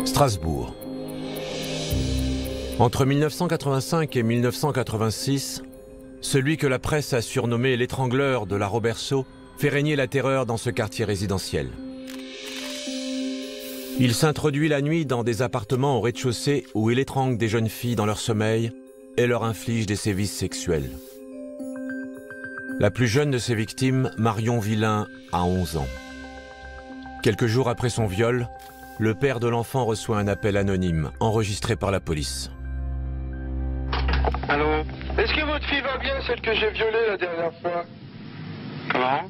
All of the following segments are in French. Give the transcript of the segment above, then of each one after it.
Strasbourg. Entre 1985 et 1986, celui que la presse a surnommé l'étrangleur de la Roberceau fait régner la terreur dans ce quartier résidentiel. Il s'introduit la nuit dans des appartements au rez-de-chaussée où il étrangle des jeunes filles dans leur sommeil et leur inflige des sévices sexuels. La plus jeune de ses victimes, Marion Villain, a 11 ans. Quelques jours après son viol, le père de l'enfant reçoit un appel anonyme, enregistré par la police. Allô? Est-ce que votre fille va bien, celle que j'ai violée la dernière fois? Comment?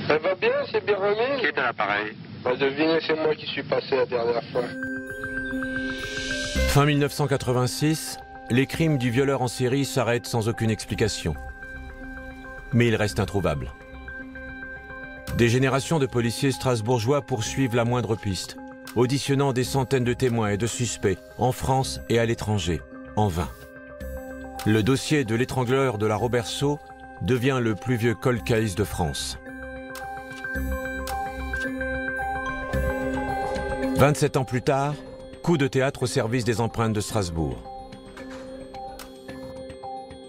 Elle va bien, c'est bien remis? Qui est à l'appareil? Devinez, c'est moi qui suis passé la dernière fois. Fin 1986, les crimes du violeur en série s'arrêtent sans aucune explication. Mais il reste introuvable. Des générations de policiers strasbourgeois poursuivent la moindre piste, auditionnant des centaines de témoins et de suspects, en France et à l'étranger, en vain. Le dossier de l'étrangleur de la Roberceau devient le plus vieux cold case de France. 27 ans plus tard, coup de théâtre au service des empreintes de Strasbourg.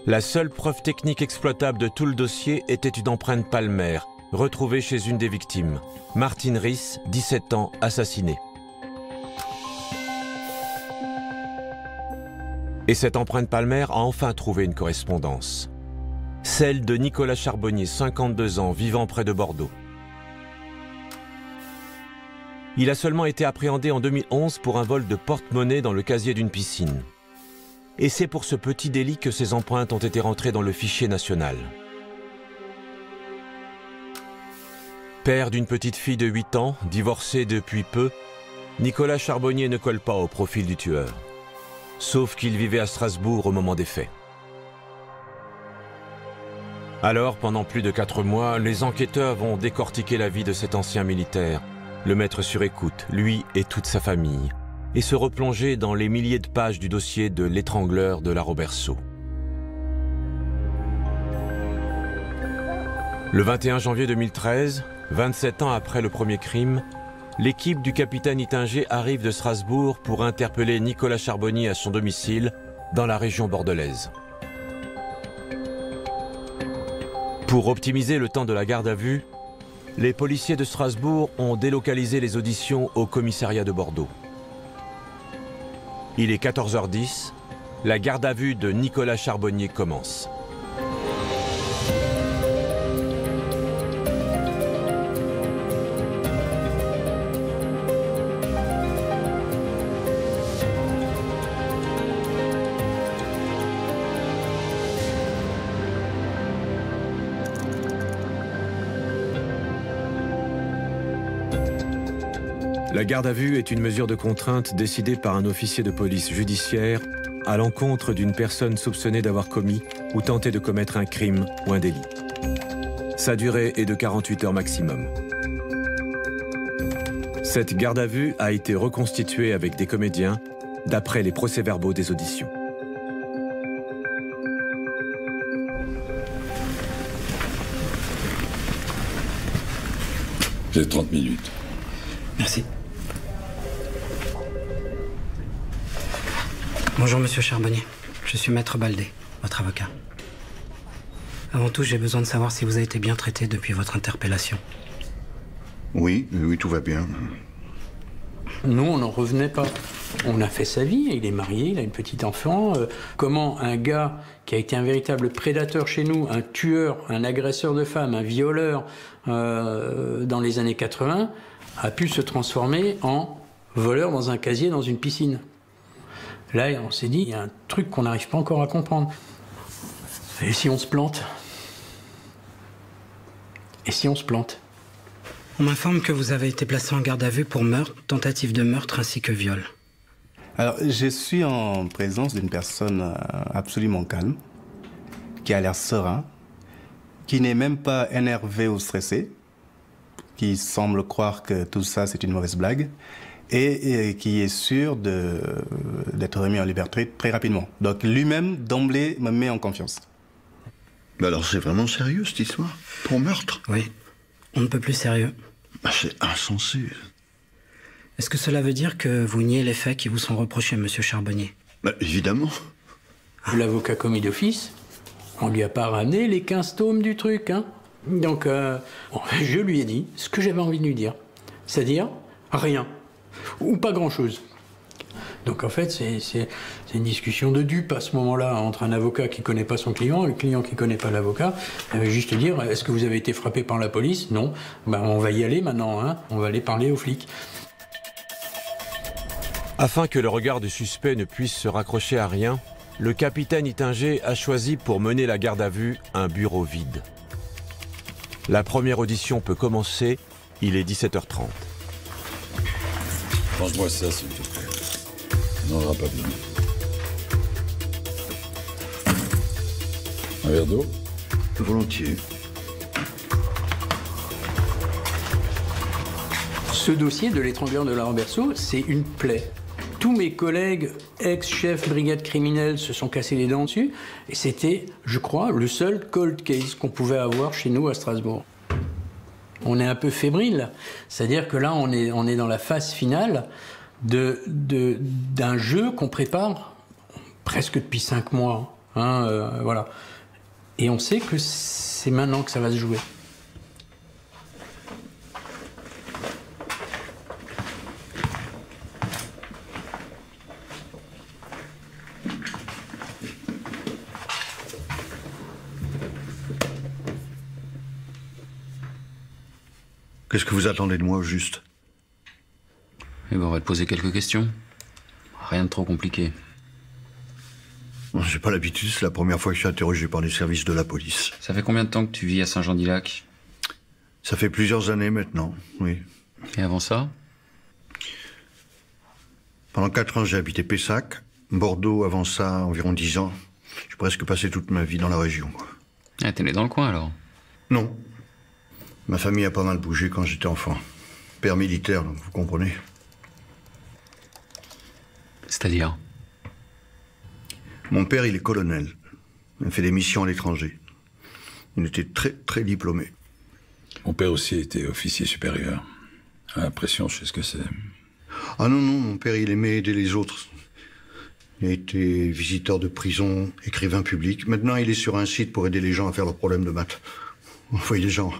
La seule preuve technique exploitable de tout le dossier était une empreinte palmaire, retrouvée chez une des victimes, Martine Riss, 17 ans, assassinée. Et cette empreinte palmaire a enfin trouvé une correspondance. Celle de Nicolas Charbonnier, 52 ans, vivant près de Bordeaux. Il a seulement été appréhendé en 2011 pour un vol de porte-monnaie dans le casier d'une piscine. Et c'est pour ce petit délit que ses empreintes ont été rentrées dans le fichier national. Père d'une petite fille de 8 ans, divorcé depuis peu, Nicolas Charbonnier ne colle pas au profil du tueur. Sauf qu'il vivait à Strasbourg au moment des faits. Alors, pendant plus de 4 mois, les enquêteurs vont décortiquer la vie de cet ancien militaire, le mettre sur écoute, lui et toute sa famille, et se replonger dans les milliers de pages du dossier de l'étrangleur de la Roberceau. Le 21 janvier 2013, 27 ans après le premier crime, l'équipe du capitaine Ittinger arrive de Strasbourg pour interpeller Nicolas Charbonnier à son domicile, dans la région bordelaise. Pour optimiser le temps de la garde à vue, les policiers de Strasbourg ont délocalisé les auditions au commissariat de Bordeaux. Il est 14h10, la garde à vue de Nicolas Charbonnier commence. La garde à vue est une mesure de contrainte décidée par un officier de police judiciaire à l'encontre d'une personne soupçonnée d'avoir commis ou tenté de commettre un crime ou un délit. Sa durée est de 48 heures maximum. Cette garde à vue a été reconstituée avec des comédiens d'après les procès-verbaux des auditions. J'ai 30 minutes. Merci. Bonjour, monsieur Charbonnier. Je suis Maître Baldé, votre avocat. Avant tout, j'ai besoin de savoir si vous avez été bien traité depuis votre interpellation. Oui, tout va bien. Nous, on n'en revenait pas. On a fait sa vie, il est marié, il a une petite enfant. Comment un gars qui a été un véritable prédateur chez nous, un tueur, un agresseur de femmes, un violeur dans les années 80, a pu se transformer en voleur dans un casier, dans une piscine. Là, on s'est dit, il y a un truc qu'on n'arrive pas encore à comprendre. Et si on se plante? Et si on se plante? On m'informe que vous avez été placé en garde à vue pour meurtre, tentative de meurtre ainsi que viol. Alors, je suis en présence d'une personne absolument calme, qui a l'air serein, qui n'est même pas énervé ou stressé, qui semble croire que tout ça c'est une mauvaise blague, et qui est sûr d'être remis en liberté très rapidement. Donc lui-même, d'emblée, me met en confiance. Mais alors c'est vraiment sérieux cette histoire? Pour meurtre? Oui, on ne peut plus sérieux. Bah, c'est insensé. Est-ce que cela veut dire que vous niez les faits qui vous sont reprochés, monsieur Charbonnier? Bah, évidemment. L'avocat commis d'office, on lui a pas ramené les 15 tomes du truc, hein. Donc, je lui ai dit ce que j'avais envie de lui dire. C'est-à-dire, rien. Ou pas grand-chose. Donc, en fait, c'est une discussion de dupes à ce moment-là, entre un avocat qui ne connaît pas son client et le client qui ne connaît pas l'avocat. Elle va juste dire, est-ce que vous avez été frappé par la police? Non. Ben, on va y aller maintenant, hein. On va aller parler aux flics. Afin que le regard du suspect ne puisse se raccrocher à rien, le capitaine Ittinger a choisi pour mener la garde à vue un bureau vide. La première audition peut commencer, il est 17h30. Range-moi ça, s'il te plaît. On n'en aura pas besoin. Un verre d'eau? Volontiers. Ce dossier de l'étrangleur de Laurent Berceau, c'est une plaie. Tous mes collègues ex-chefs brigade criminelle se sont cassés les dents dessus. Et c'était, je crois, le seul cold case qu'on pouvait avoir chez nous à Strasbourg. On est un peu fébrile. C'est-à-dire que là, on est dans la phase finale d'un jeu qu'on prépare presque depuis 5 mois. Hein, voilà. Et on sait que c'est maintenant que ça va se jouer. Qu'est-ce que vous attendez de moi, au juste? Eh ben, on va te poser quelques questions. Rien de trop compliqué. J'ai pas l'habitude, c'est la première fois que je suis interrogé par les services de la police. Ça fait combien de temps que tu vis à Saint-Jean-d'Ilac? Ça fait plusieurs années maintenant, oui. Et avant ça? Pendant 4 ans, j'ai habité Pessac. Bordeaux, avant ça, environ 10 ans. J'ai presque passé toute ma vie dans la région. Ah, t'es né dans le coin, alors? Non. Ma famille a pas mal bougé quand j'étais enfant. Père militaire, donc vous comprenez. C'est-à-dire? Mon père, il est colonel. Il a fait des missions à l'étranger. Il était très, très diplômé. Mon père aussi était officier supérieur. À l'impression, je sais ce que c'est. Ah non, non, mon père, il aimait aider les autres. Il a été visiteur de prison, écrivain public. Maintenant, il est sur un site pour aider les gens à faire leurs problèmes de maths. Vous voyez les gens.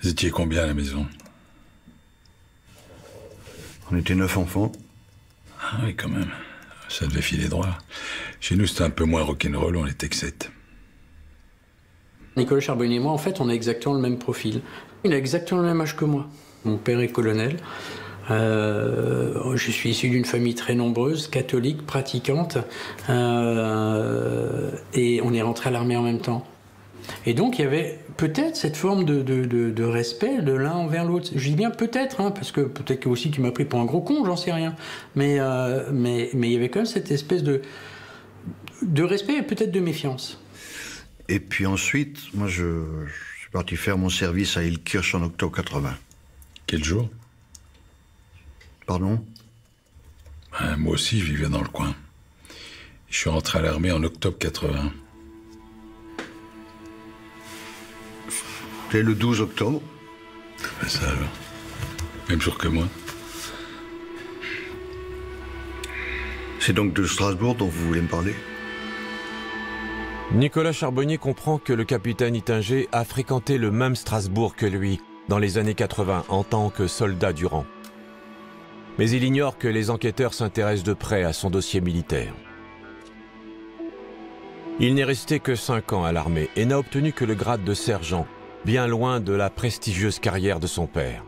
Vous étiez combien à la maison? On était 9 enfants. Ah oui, quand même. Ça devait filer droit. Chez nous, c'était un peu moins rock'n'roll, on était que 7. Nicolas Charbonnier et moi, en fait, on a exactement le même profil. Il a exactement le même âge que moi. Mon père est colonel. Je suis issu d'une famille très nombreuse, catholique, pratiquante. Et on est rentré à l'armée en même temps. Et donc, il y avait peut-être cette forme de respect de l'un envers l'autre. Je dis bien peut-être, hein, parce que peut-être aussi qu'il m'a pris pour un gros con, j'en sais rien. Mais il y avait quand même cette espèce de respect et peut-être de méfiance. Et puis ensuite, moi, je suis parti faire mon service à Ilkirch en octobre 80. Quel jour? Pardon? Moi aussi, je vivais dans le coin. Je suis rentré à l'armée en octobre 80. C'est le 12 octobre. Ben ça alors. Même jour que moi. C'est donc de Strasbourg dont vous voulez me parler? Nicolas Charbonnier comprend que le capitaine Ittinger a fréquenté le même Strasbourg que lui dans les années 80 en tant que soldat du rang. Mais il ignore que les enquêteurs s'intéressent de près à son dossier militaire. Il n'est resté que 5 ans à l'armée et n'a obtenu que le grade de sergent, bien loin de la prestigieuse carrière de son père.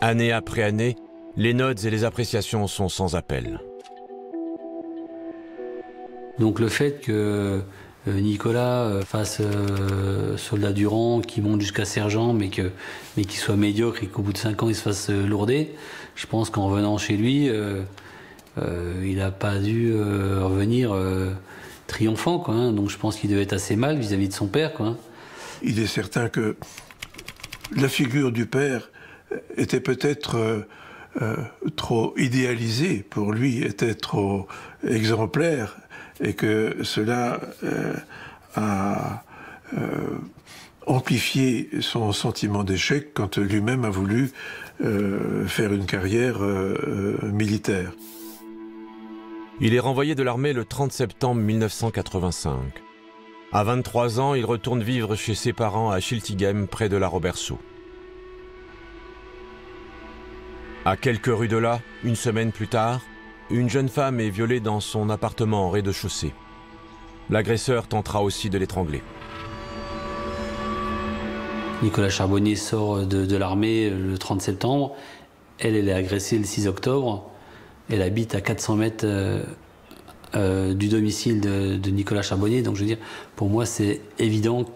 Année après année, les notes et les appréciations sont sans appel. Donc le fait que Nicolas fasse soldat du rang, qui monte jusqu'à sergent, mais qu'il soit médiocre et qu'au bout de 5 ans il se fasse lourder, je pense qu'en revenant chez lui, il n'a pas dû revenir triomphant, quoi, hein. Donc je pense qu'il devait être assez mal vis-à-vis de son père, quoi. Il est certain que la figure du père était peut-être trop idéalisée pour lui, était trop exemplaire, et que cela a amplifié son sentiment d'échec quand lui-même a voulu faire une carrière militaire. Il est renvoyé de l'armée le 30 septembre 1985. À 23 ans, il retourne vivre chez ses parents à Schiltigheim, près de la Robertsau. À quelques rues de là, une semaine plus tard, une jeune femme est violée dans son appartement en rez-de-chaussée. L'agresseur tentera aussi de l'étrangler. Nicolas Charbonnier sort de l'armée le 30 septembre. Elle est agressée le 6 octobre. Elle habite à 400 mètres du domicile de Nicolas Charbonnier. Donc je veux dire, pour moi, c'est évident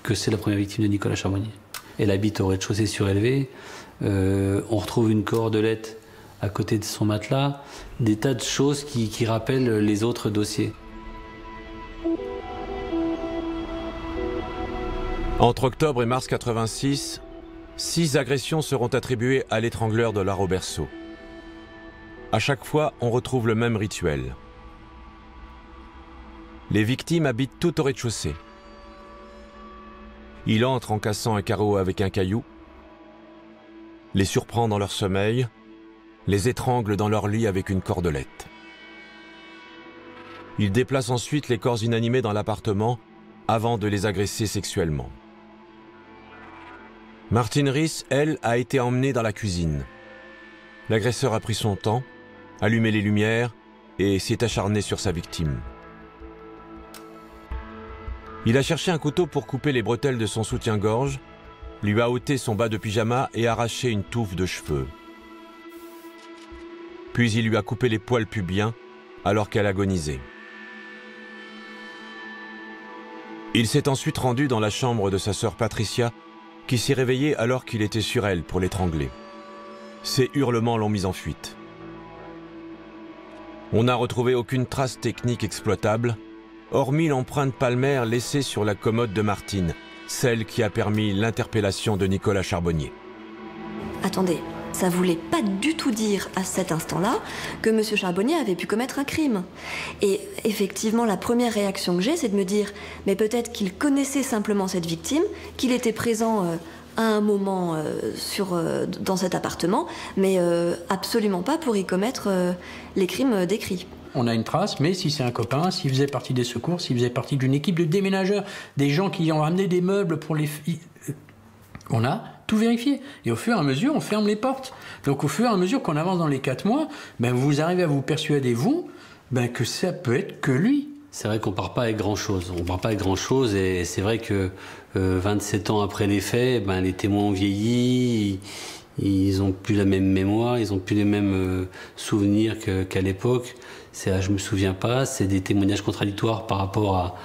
que c'est la première victime de Nicolas Charbonnier. Elle habite au rez-de-chaussée surélevé. On retrouve une cordelette à côté de son matelas. Des tas de choses qui rappellent les autres dossiers. Entre octobre et mars 86, 6 agressions seront attribuées à l'étrangleur de la Robertsau. À chaque fois, on retrouve le même rituel. Les victimes habitent tout au rez-de-chaussée. Il entre en cassant un carreau avec un caillou, les surprend dans leur sommeil, les étrangle dans leur lit avec une cordelette. Il déplace ensuite les corps inanimés dans l'appartement avant de les agresser sexuellement. Martine Riss, elle, a été emmenée dans la cuisine. L'agresseur a pris son temps, allumé les lumières et s'est acharné sur sa victime. Il a cherché un couteau pour couper les bretelles de son soutien-gorge, lui a ôté son bas de pyjama et arraché une touffe de cheveux. Puis il lui a coupé les poils pubiens alors qu'elle agonisait. Il s'est ensuite rendu dans la chambre de sa sœur Patricia, qui s'est réveillée alors qu'il était sur elle pour l'étrangler. Ses hurlements l'ont mise en fuite. On n'a retrouvé aucune trace technique exploitable, hormis l'empreinte palmaire laissée sur la commode de Martine, celle qui a permis l'interpellation de Nicolas Charbonnier. Attendez, ça voulait pas du tout dire à cet instant-là que M. Charbonnier avait pu commettre un crime. Et effectivement, la première réaction que j'ai, c'est de me dire, mais peut-être qu'il connaissait simplement cette victime, qu'il était présent à un moment dans cet appartement, mais absolument pas pour y commettre les crimes décrits. On a une trace, mais si c'est un copain, s'il faisait partie des secours, s'il faisait partie d'une équipe de déménageurs, des gens qui ont ramené des meubles pour les filles, on a tout vérifié. Et au fur et à mesure, on ferme les portes. Donc au fur et à mesure qu'on avance dans les 4 mois, vous arrivez à vous persuader, vous, que ça peut être que lui. C'est vrai qu'on part pas avec grand-chose. On part pas avec grand-chose et c'est vrai que 27 ans après les faits, les témoins ont vieilli, ils ont plus la même mémoire, ils ont plus les mêmes souvenirs qu'à l'époque. Je me souviens pas, c'est des témoignages contradictoires par rapport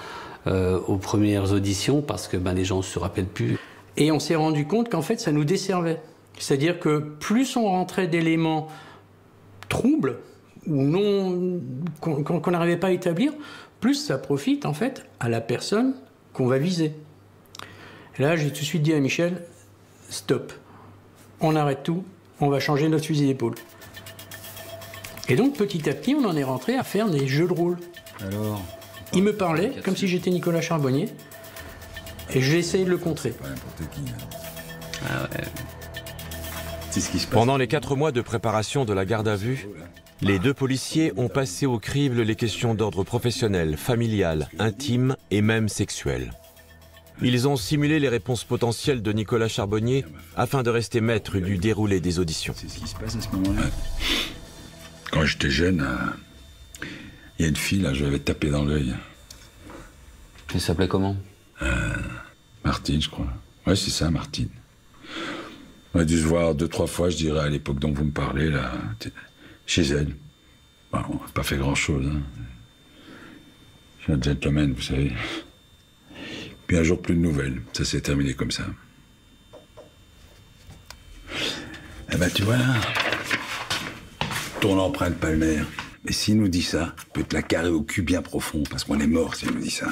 aux premières auditions parce que les gens se rappellent plus. Et on s'est rendu compte qu'en fait, ça nous desservait. C'est-à-dire que plus on rentrait d'éléments troubles ou non qu'on n'arrivait pas à établir, plus ça profite en fait à la personne qu'on va viser. Et là, j'ai tout de suite dit à Michel, stop, on arrête tout, on va changer notre fusil d'épaule. Et donc petit à petit, on en est rentré à faire des jeux de rôle. Alors, il me parlait comme si j'étais Nicolas Charbonnier. Et j'ai essayé de le contrer. Pas n'importe qui. Ah ouais. C'est ce qui se passe. Pendant les 4 mois de préparation de la garde à vue, les 2 policiers ont passé au crible les questions d'ordre professionnel, familial, intime et même sexuel. Ils ont simulé les réponses potentielles de Nicolas Charbonnier afin de rester maître du déroulé des auditions. C'est ce qui se passe à ce moment-là. Quand j'étais jeune, il y a une fille, là, je l'avais tapé dans l'œil. Elle s'appelait comment? Martine, je crois. Ouais, c'est ça, Martine. On a dû se voir 2-3 fois, je dirais, à l'époque dont vous me parlez, là, chez elle. Bon, on n'a pas fait grand-chose. Hein. Je suis un gentleman, vous savez. Puis un jour, plus de nouvelles. Ça s'est terminé comme ça. Eh ben, tu vois, là, ton empreinte palmaire. Et s'il nous dit ça, peut te la carrer au cul bien profond, parce qu'on est mort s'il nous dit ça.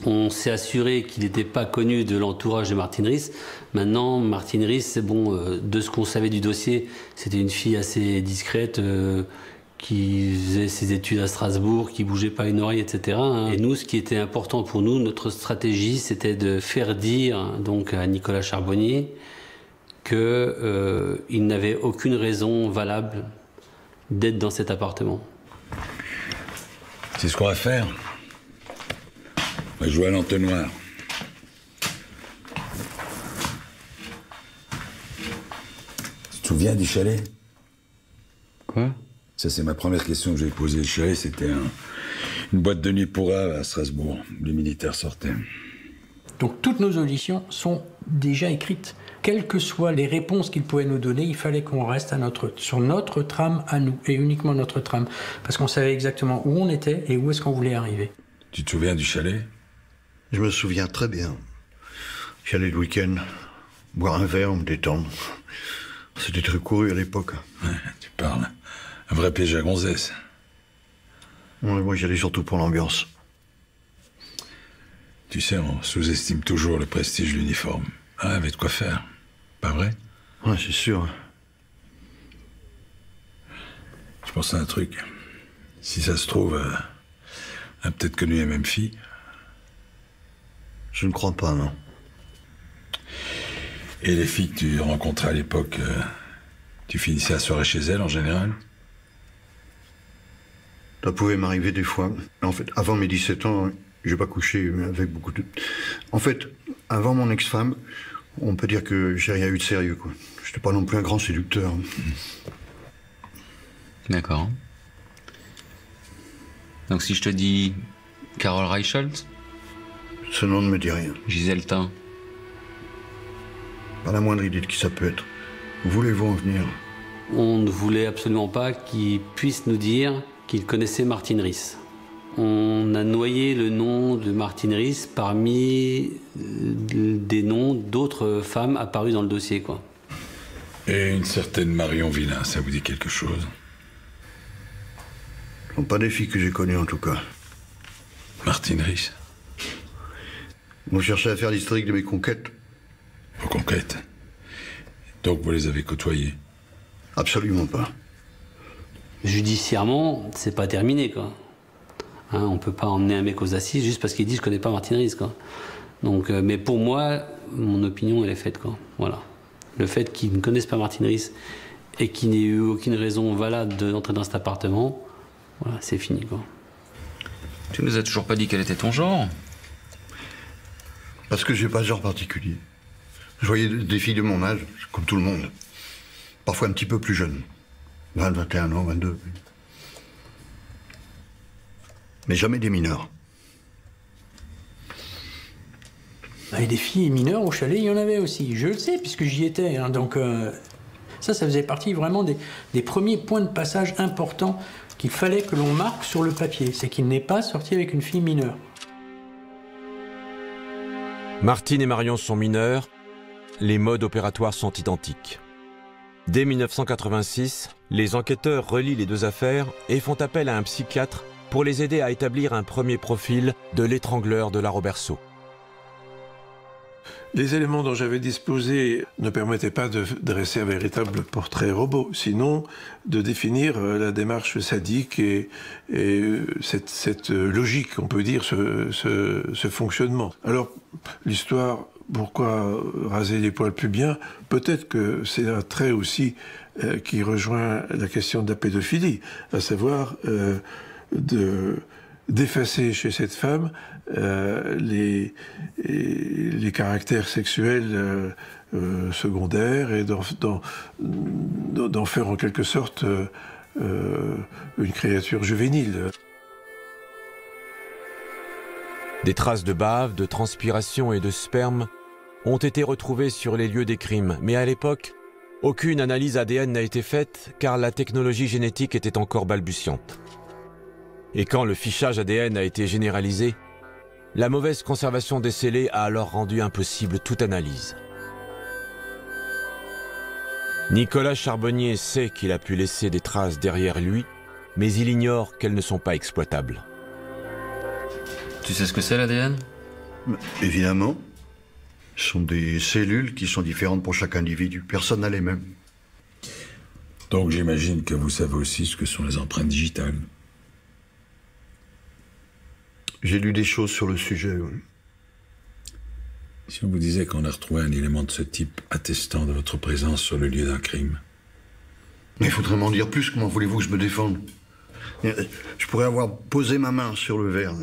On s'est assuré qu'il n'était pas connu de l'entourage de Martine Riss. Maintenant, Martine Riss, de ce qu'on savait du dossier, c'était une fille assez discrète, qui faisait ses études à Strasbourg, qui bougeait pas une oreille, etc. Et nous, ce qui était important pour nous, notre stratégie, c'était de faire dire donc à Nicolas Charbonnier qu'il n'avait aucune raison valable d'être dans cet appartement. C'est ce qu'on va faire. On va jouer à l'entonnoir. Tu te souviens du chalet? Quoi? Ça, c'est ma première question que j'ai posée. Le chalet, c'était une boîte de nuit pour à Strasbourg. Les militaires sortaient. Donc toutes nos auditions sont déjà écrites. Quelles que soient les réponses qu'ils pouvaient nous donner, il fallait qu'on reste sur notre trame à nous, et uniquement notre trame. Parce qu'on savait exactement où on était et où est-ce qu'on voulait arriver. Tu te souviens du chalet? Je me souviens très bien. J'allais le week-end, boire un verre, me détendre. C'était très couru à l'époque. Ouais, tu parles. Un vrai piège à gonzesse. Ouais, moi, j'y allais surtout pour l'ambiance. Tu sais, on sous-estime toujours le prestige de l'uniforme. Ah, avait de quoi faire. Pas vrai? Ouais, c'est sûr. Je pense à un truc. Si ça se trouve, elle a peut-être connu la même fille. Je ne crois pas, non. Et les filles que tu rencontrais à l'époque, tu finissais la soirée chez elles en général? Ça pouvait m'arriver des fois. En fait, avant mes 17 ans, j'ai pas couché avec beaucoup de... En fait, avant mon ex-femme, on peut dire que j'ai rien eu de sérieux, quoi. J'étais pas non plus un grand séducteur. D'accord. Donc si je te dis Carole Reichelt? Ce nom ne me dit rien. Gisèle Tin? Pas la moindre idée de qui ça peut être. Où voulez-vous en venir? On ne voulait absolument pas qu'il puisse nous dire qu'il connaissait Martine Riss. On a noyé le nom de Martine Riss parmi des noms d'autres femmes apparues dans le dossier, quoi. Et une certaine Marion Villain, ça vous dit quelque chose? Ce sont pas des filles que j'ai connues, en tout cas. Martine Riss? Vous cherchez à faire l'historique de mes conquêtes? Vos conquêtes? Donc vous les avez côtoyées? Absolument pas. Judiciairement, c'est pas terminé, quoi. Hein, on peut pas emmener un mec aux assises juste parce qu'il dit je connais pas Martine Riss, quoi. Donc, mais pour moi, mon opinion, elle est faite, quoi. Voilà. Le fait qu'ils ne connaissent pas Martine Riss et qu'il n'ait eu aucune raison valable d'entrer dans cet appartement, voilà, c'est fini, quoi. Tu nous as toujours pas dit quel était ton genre? Parce que j'ai pas de genre particulier. Je voyais des filles de mon âge, comme tout le monde. Parfois un petit peu plus jeunes. 20, 21 ans, 22. Mais jamais des mineurs. Et des filles mineures au chalet, il y en avait aussi. Je le sais, puisque j'y étais. Hein. Donc ça faisait partie vraiment des premiers points de passage importants qu'il fallait que l'on marque sur le papier. C'est qu'il n'est pas sorti avec une fille mineure. Martine et Marion sont mineurs, les modes opératoires sont identiques. Dès 1986, les enquêteurs relient les deux affaires et font appel à un psychiatre pour les aider à établir un premier profil de l'étrangleur de la Roberceau. Les éléments dont j'avais disposé ne permettaient pas de dresser un véritable portrait robot, sinon de définir la démarche sadique et cette logique, on peut dire, ce fonctionnement. Alors, l'histoire, pourquoi raser les poils pubiens? Peut-être que c'est un trait aussi qui rejoint la question de la pédophilie, à savoir d'effacer chez cette femme les caractères sexuels secondaires et d'en faire en quelque sorte une créature juvénile. Des traces de bave, de transpiration et de sperme ont été retrouvées sur les lieux des crimes, mais à l'époque, aucune analyse ADN n'a été faite car la technologie génétique était encore balbutiante. Et quand le fichage ADN a été généralisé, la mauvaise conservation des scellés a alors rendu impossible toute analyse. Nicolas Charbonnier sait qu'il a pu laisser des traces derrière lui, mais il ignore qu'elles ne sont pas exploitables. Tu sais ce que c'est l'ADN? Évidemment. Ce sont des cellules qui sont différentes pour chaque individu. Personne n'a les mêmes. Donc j'imagine que vous savez aussi ce que sont les empreintes digitales. J'ai lu des choses sur le sujet, oui. Si on vous disait qu'on a retrouvé un élément de ce type attestant de votre présence sur le lieu d'un crime. Mais il faudrait m'en dire plus, comment voulez-vous que je me défende? Je pourrais avoir posé ma main sur le verre.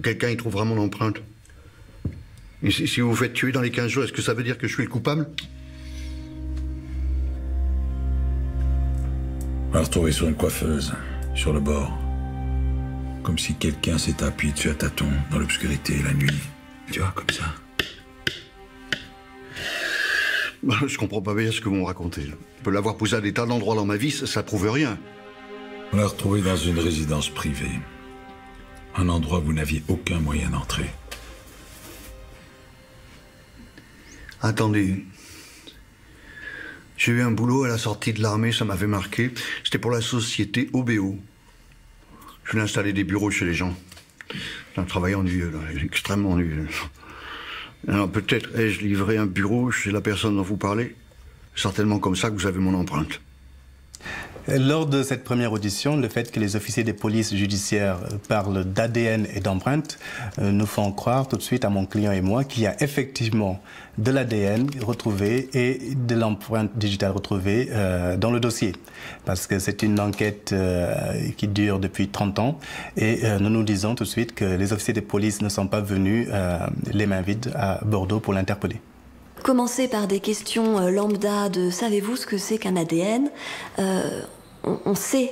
Quelqu'un y trouvera mon empreinte. Et si vous vous faites tuer dans les 15 jours, est-ce que ça veut dire que je suis le coupable? On l'a retrouvé sur une coiffeuse, sur le bord. Comme si quelqu'un s'était appuyé dessus à tâtons, dans l'obscurité, la nuit. Tu vois, comme ça. Je comprends pas bien ce que vous me racontez. Je peux l'avoir poussé à des tas d'endroits dans ma vie, ça prouve rien. On l'a retrouvé dans une résidence privée. Un endroit où vous n'aviez aucun moyen d'entrer. Attendez. J'ai eu un boulot à la sortie de l'armée, ça m'avait marqué. C'était pour la société OBO. Je venais installer des bureaux chez les gens. C'est un travail ennuyeux, là, extrêmement ennuyeux. Alors peut-être ai-je livré un bureau chez la personne dont vous parlez? Certainement comme ça que vous avez mon empreinte. Lors de cette première audition, le fait que les officiers de police judiciaire parlent d'ADN et d'empreintes nous font croire tout de suite à mon client et moi qu'il y a effectivement de l'ADN retrouvé et de l'empreinte digitale retrouvée dans le dossier. Parce que c'est une enquête qui dure depuis 30 ans et nous nous disons tout de suite que les officiers de police ne sont pas venus les mains vides à Bordeaux pour l'interpeller. Commencer par des questions lambda de « savez-vous ce que c'est qu'un ADN ?» On sait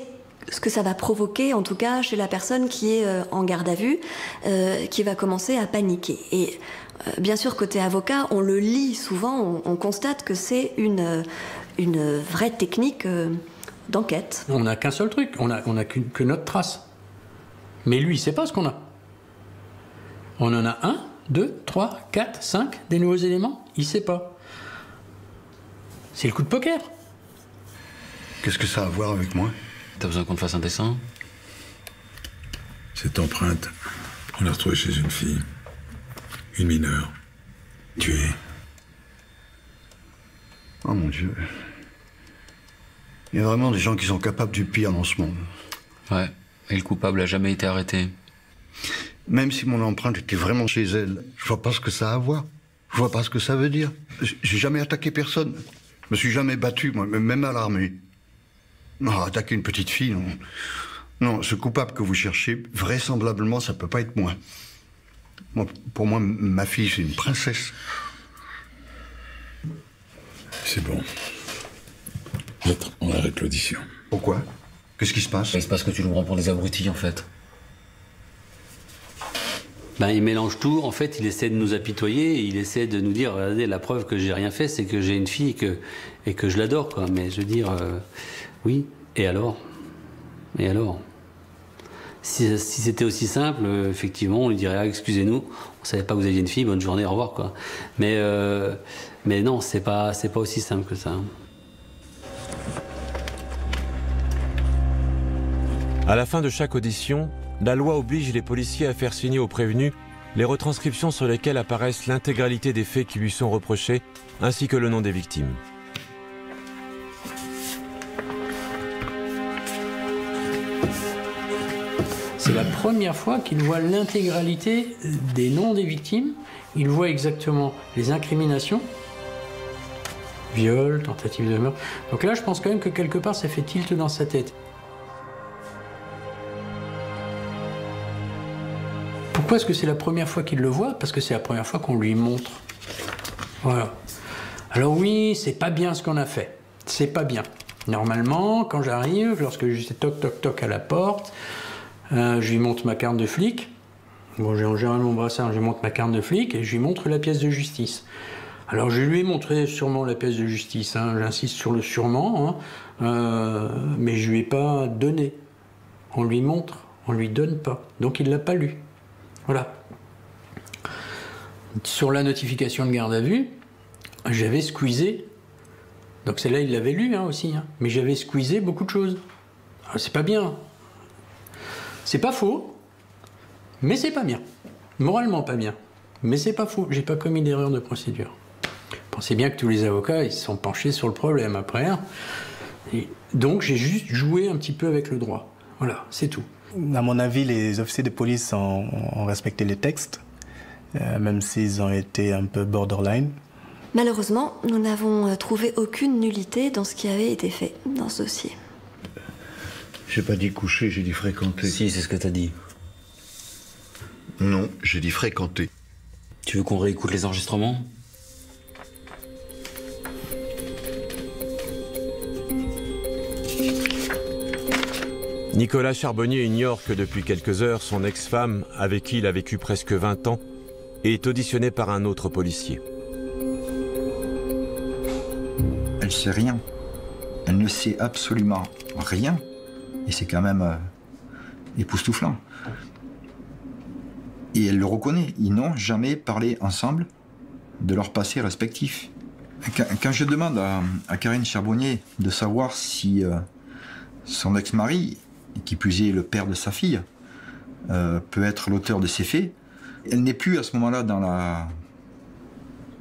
ce que ça va provoquer, en tout cas chez la personne qui est en garde à vue, qui va commencer à paniquer. Et bien sûr, côté avocat, on le lit souvent, on constate que c'est une vraie technique d'enquête. On n'a qu'un seul truc, on n'a que notre trace. Mais lui, il ne sait pas ce qu'on a. On en a 1, 2, 3, 4, 5 des nouveaux éléments, il ne sait pas. C'est le coup de poker. Qu'est-ce que ça a à voir avec moi? T'as besoin qu'on te fasse un dessin? Cette empreinte, on l'a retrouvée chez une fille. Une mineure. Tuée. Oh mon Dieu. Il y a vraiment des gens qui sont capables du pire dans ce monde. Ouais, et le coupable a jamais été arrêté. Même si mon empreinte était vraiment chez elle, je vois pas ce que ça a à voir. Je vois pas ce que ça veut dire. J'ai jamais attaqué personne. Je me suis jamais battu, moi, même à l'armée. Non, attaquer une petite fille, non. Non, ce coupable que vous cherchez, vraisemblablement, ça peut pas être moi. Pour moi, ma fille, c'est une princesse. C'est bon. Maître, on arrête l'audition. Pourquoi? Qu'est-ce qui se passe? Il se passe que tu nous prends pour des abrutis, en fait. Ben, il mélange tout. En fait, il essaie de nous apitoyer. Il essaie de nous dire, regardez, la preuve que j'ai rien fait, c'est que j'ai une fille et que je l'adore, quoi. Mais je veux dire, oui. Et alors? Et alors? Si c'était aussi simple, effectivement, on lui dirait, ah, excusez-nous, on savait pas que vous aviez une fille, bonne journée, au revoir, quoi. Mais non, c'est pas aussi simple que ça. À la fin de chaque audition, la loi oblige les policiers à faire signer aux prévenus les retranscriptions sur lesquelles apparaissent l'intégralité des faits qui lui sont reprochés, ainsi que le nom des victimes. C'est la première fois qu'il voit l'intégralité des noms des victimes. Il voit exactement les incriminations, viol, tentative de meurtre. Donc là, je pense quand même que quelque part, ça fait tilt dans sa tête. Pourquoi est-ce que c'est la première fois qu'il le voit? Parce que c'est la première fois qu'on lui montre. Voilà. Alors oui, c'est pas bien ce qu'on a fait. C'est pas bien. Normalement, quand j'arrive, lorsque je dis toc toc toc à la porte, je lui montre ma carte de flic. Bon, j'ai en général mon brassard, je lui montre ma carte de flic et je lui montre la pièce de justice. Alors je lui ai montré sûrement la pièce de justice, hein, j'insiste sur le sûrement, hein, mais je lui ai pas donné. On lui montre, on lui donne pas. Donc il l'a pas lu. Voilà. Sur la notification de garde à vue, j'avais squeezé, donc celle-là il l'avait lu hein, aussi, hein, mais j'avais squeezé beaucoup de choses. Alors c'est pas bien. C'est pas faux, mais c'est pas bien. Moralement pas bien, mais c'est pas faux. J'ai pas commis d'erreur de procédure. Pensez bien que tous les avocats ils se sont penchés sur le problème après. Hein. Et donc j'ai juste joué un petit peu avec le droit. Voilà, c'est tout. À mon avis, les officiers de police ont respecté les textes, même s'ils ont été un peu borderline. Malheureusement, nous n'avons trouvé aucune nullité dans ce qui avait été fait dans ce dossier. J'ai pas dit coucher, j'ai dit fréquenter. Si, c'est ce que t'as dit. Non, j'ai dit fréquenter. Tu veux qu'on réécoute les enregistrements ? Nicolas Charbonnier ignore que depuis quelques heures, son ex-femme, avec qui il a vécu presque 20 ans, est auditionnée par un autre policier. Elle sait rien. Elle ne sait absolument rien. Et c'est quand même époustouflant. Et elle le reconnaît. Ils n'ont jamais parlé ensemble de leur passé respectif. Quand je demande à Karine Charbonnier de savoir si son ex-mari, qui plus est le père de sa fille, peut être l'auteur de ces faits, elle n'est plus à ce moment-là dans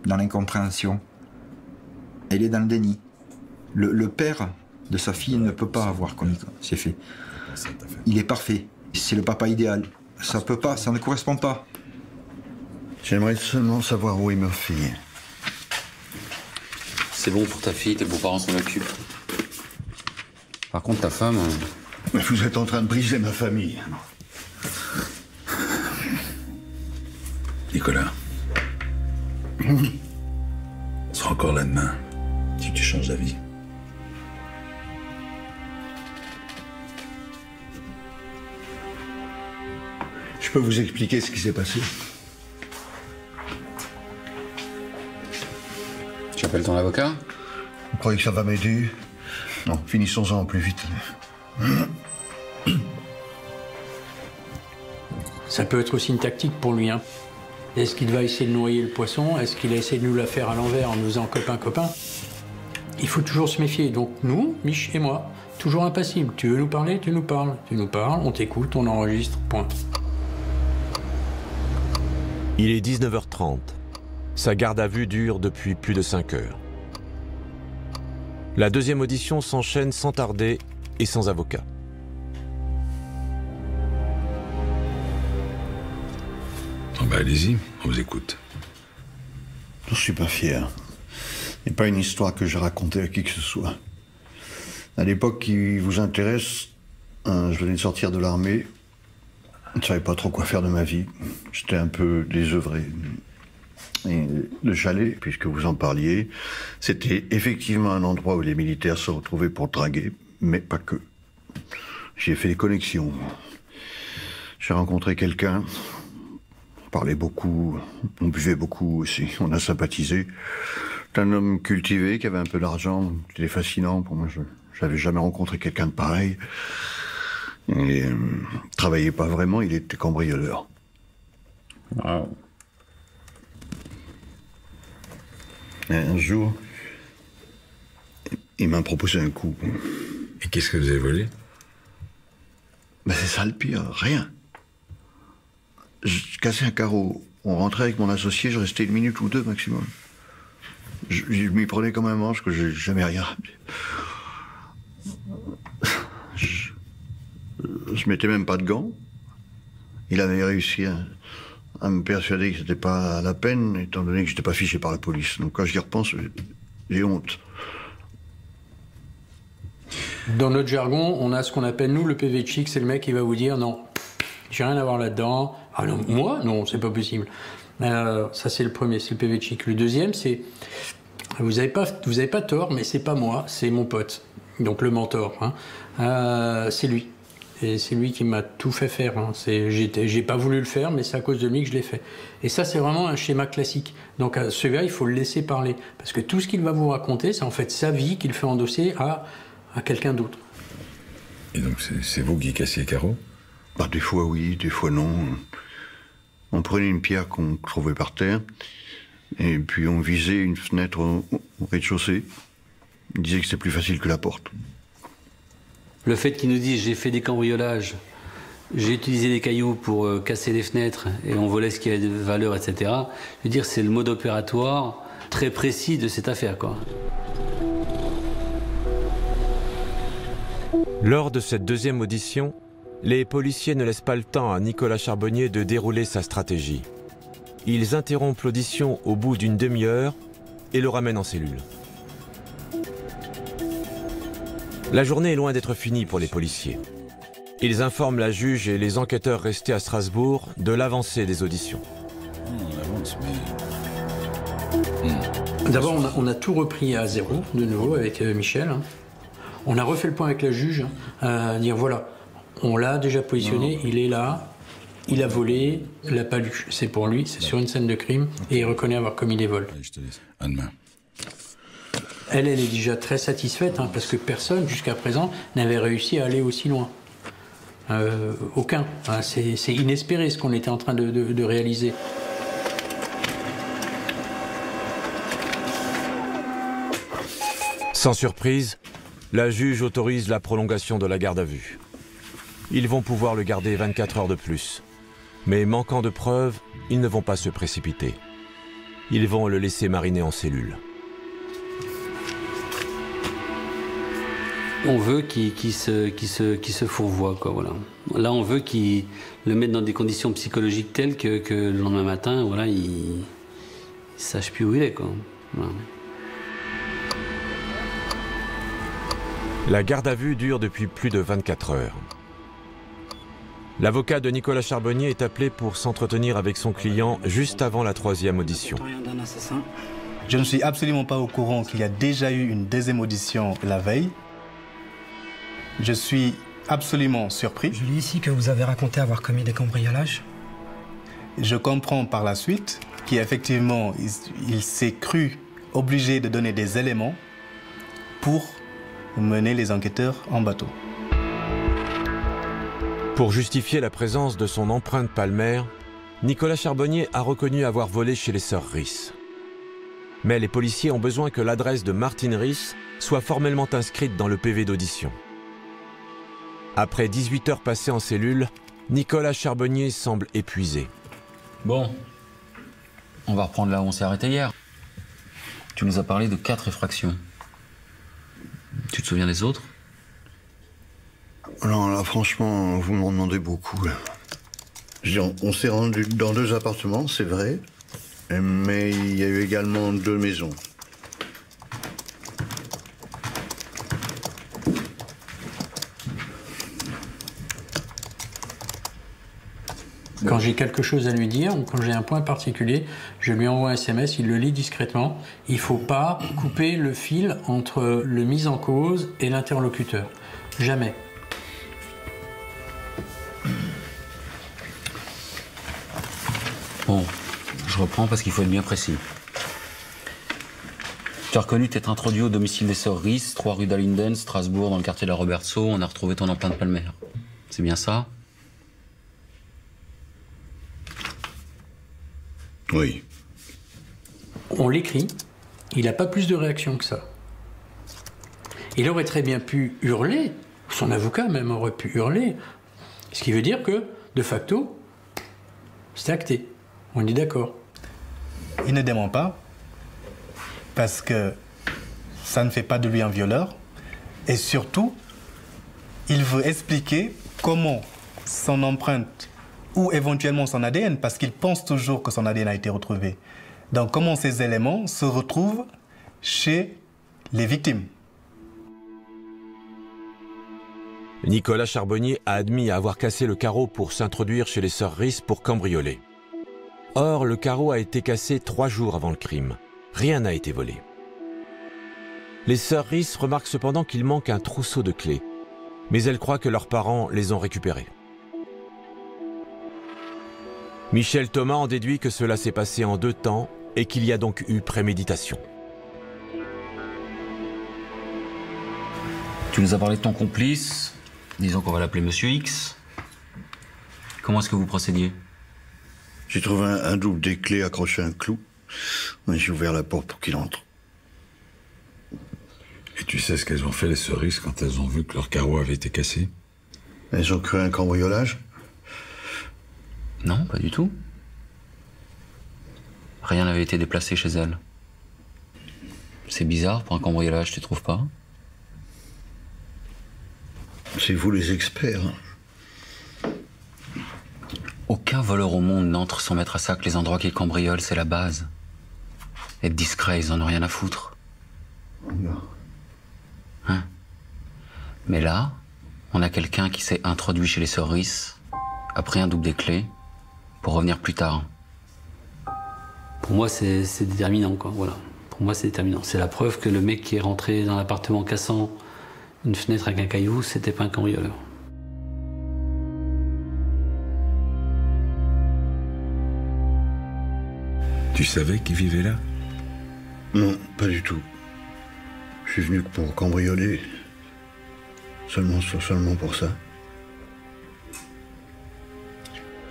l'incompréhension. Elle est dans le déni. Le père de sa fille ne peut pas avoir commis ces faits. Il est parfait. C'est le papa idéal. Ça peut pas, ça ne correspond pas. J'aimerais seulement savoir où est ma fille. C'est bon pour ta fille, tes beaux-parents s'en occupent. Par contre, ta femme... Mais vous êtes en train de briser ma famille. Nicolas. Tu seras encore là demain, si tu changes d'avis. Je peux vous expliquer ce qui s'est passé? Tu appelles ton avocat? Vous croyez que ça va m'aider? Non, finissons-en plus vite. Ça peut être aussi une tactique pour lui. Hein. Est-ce qu'il va essayer de noyer le poisson? Est-ce qu'il a essayé de nous la faire à l'envers en nous faisant copain-copain? Il faut toujours se méfier. Donc nous, Mich et moi, toujours impassibles. Tu veux nous parler? Tu nous parles. Tu nous parles, on t'écoute, on enregistre, point. Il est 19h30. Sa garde à vue dure depuis plus de 5 heures. La deuxième audition s'enchaîne sans tarder et sans avocat. Oh bah allez-y, on vous écoute. Je suis pas fier. Ce n'est pas une histoire que j'ai racontée à qui que ce soit. À l'époque qui vous intéresse, je venais de sortir de l'armée. Je ne savais pas trop quoi faire de ma vie. J'étais un peu désœuvré. Et le chalet, puisque vous en parliez, c'était effectivement un endroit où les militaires se retrouvaient pour draguer, mais pas que. J'y ai fait des connexions. J'ai rencontré quelqu'un, on parlait beaucoup, on buvait beaucoup aussi, on a sympathisé. C'est un homme cultivé qui avait un peu d'argent, c'était fascinant pour moi. Je n'avais jamais rencontré quelqu'un de pareil. Et travaillait pas vraiment, il était cambrioleur. Wow. Et un jour, il m'a proposé un coup. Et qu'est-ce que vous avez volé? Ben c'est ça le pire, rien. Je cassais un carreau. On rentrait avec mon associé, je restais 1 minute ou 2 maximum. Je m'y prenais comme un manche que j'ai jamais rien ramené. Je mettais même pas de gants. Il avait réussi à me persuader que c'était pas la peine, étant donné que j'étais pas fiché par la police. Donc quand j'y repense, j'ai honte. Dans notre jargon, on a ce qu'on appelle, nous, le PV chic, c'est le mec qui va vous dire non, j'ai rien à voir là-dedans. Ah non, moi, non, c'est pas possible. Ça, c'est le premier, c'est le PV chic. Le deuxième, c'est vous avez pas tort, mais c'est pas moi, c'est mon pote. Donc le mentor, hein. C'est lui. Et c'est lui qui m'a tout fait faire. Hein. J'ai pas voulu le faire, mais c'est à cause de lui que je l'ai fait. Et ça, c'est vraiment un schéma classique. Donc ce gars, il faut le laisser parler. Parce que tout ce qu'il va vous raconter, c'est en fait sa vie qu'il fait endosser à quelqu'un d'autre. Et donc c'est vous qui cassiez les carreaux? Bah, des fois oui, des fois non. On prenait une pierre qu'on trouvait par terre, et puis on visait une fenêtre au rez-de-chaussée. Il disait que c'était plus facile que la porte. Le fait qu'il nous dise j'ai fait des cambriolages, j'ai utilisé des cailloux pour casser les fenêtres et on volait ce qui avait de valeur, etc. Je veux dire, c'est le mode opératoire très précis de cette affaire, quoi. Lors de cette deuxième audition, les policiers ne laissent pas le temps à Nicolas Charbonnier de dérouler sa stratégie. Ils interrompent l'audition au bout d'une demi-heure et le ramènent en cellule. La journée est loin d'être finie pour les policiers. Ils informent la juge et les enquêteurs restés à Strasbourg de l'avancée des auditions. D'abord, on a tout repris à zéro, de nouveau, avec Michel. On a refait le point avec la juge, à dire voilà, on l'a déjà positionné, il est là, il a volé, il l'a pas lu. C'est pour lui, c'est sur une scène de crime, et il reconnaît avoir commis des vols. Je te laisse. À demain. Elle est déjà très satisfaite, parce que personne, jusqu'à présent, n'avait réussi à aller aussi loin. Aucun. C'est inespéré ce qu'on était en train de réaliser. Sans surprise, la juge autorise la prolongation de la garde à vue. Ils vont pouvoir le garder 24 heures de plus. Mais manquant de preuves, ils ne vont pas se précipiter. Ils vont le laisser mariner en cellule. On veut qu'il se fourvoie, quoi, voilà. Là, on veut qu'il le mette dans des conditions psychologiques telles que le lendemain matin, voilà, il sache plus où il est, quoi. Voilà. La garde à vue dure depuis plus de 24 heures. L'avocat de Nicolas Charbonnier est appelé pour s'entretenir avec son client juste avant la troisième audition. Je ne suis absolument pas au courant qu'il y a déjà eu une deuxième audition la veille. Je suis absolument surpris. Je lis ici que vous avez raconté avoir commis des cambriolages. Je comprends par la suite qu'effectivement, il s'est cru obligé de donner des éléments pour mener les enquêteurs en bateau. Pour justifier la présence de son empreinte palmaire, Nicolas Charbonnier a reconnu avoir volé chez les sœurs Ries. Mais les policiers ont besoin que l'adresse de Martine Ries soit formellement inscrite dans le PV d'audition. Après 18 heures passées en cellule, Nicolas Charbonnier semble épuisé. Bon, on va reprendre là où on s'est arrêté hier. Tu nous as parlé de 4 effractions. Tu te souviens des autres? Non, là, franchement, vous m'en demandez beaucoup. Là. Je veux dire, on s'est rendu dans 2 appartements, c'est vrai, mais il y a eu également 2 maisons. Quand j'ai quelque chose à lui dire ou quand j'ai un point particulier, je lui envoie un SMS, il le lit discrètement. Il ne faut pas couper le fil entre le mis en cause et l'interlocuteur. Jamais. Bon, je reprends parce qu'il faut être bien précis. Tu as reconnu t'être introduit au domicile des sœurs Ries, 3 rue d'Alinden, Strasbourg, dans le quartier de la Robertso. On a retrouvé ton empreinte palmaire. C'est bien ça? Oui. On l'écrit, il n'a pas plus de réaction que ça. Il aurait très bien pu hurler, son avocat même aurait pu hurler, ce qui veut dire que, de facto, c'est acté. On est d'accord. Il ne dément pas, parce que ça ne fait pas de lui un violeur, et surtout, il veut expliquer comment son empreinte ou éventuellement son ADN, parce qu'il pense toujours que son ADN a été retrouvé. Donc comment ces éléments se retrouvent chez les victimes. Nicolas Charbonnier a admis avoir cassé le carreau pour s'introduire chez les sœurs Ries pour cambrioler. Or, le carreau a été cassé 3 jours avant le crime. Rien n'a été volé. Les sœurs Ries remarquent cependant qu'il manque un trousseau de clés, mais elles croient que leurs parents les ont récupérées. Michel Thomas en déduit que cela s'est passé en 2 temps et qu'il y a donc eu préméditation. Tu nous as parlé de ton complice, disons qu'on va l'appeler Monsieur X. Comment est-ce que vous procédiez? J'ai trouvé un double des clés accroché à un clou. J'ai ouvert la porte pour qu'il entre. Et tu sais ce qu'elles ont fait, les sœurs Ries, quand elles ont vu que leur carreau avait été cassé? Elles ont cru un cambriolage? Non, pas du tout. Rien n'avait été déplacé chez elles. C'est bizarre pour un cambriolage, tu trouves pas? C'est vous les experts. Aucun voleur au monde n'entre sans mettre à sac les endroits qu'il cambriole, c'est la base. Être discret, ils en ont rien à foutre. Hein? Mais là, on a quelqu'un qui s'est introduit chez les sœurs Rhys, a pris un double des clés, pour revenir plus tard. Pour moi, c'est déterminant, quoi. Voilà. Pour moi, c'est déterminant. C'est la preuve que le mec qui est rentré dans l'appartement cassant une fenêtre avec un caillou, c'était pas un cambrioleur. Tu savais qu'il vivait là? Non, pas du tout. Je suis venu pour cambrioler. Seulement pour ça.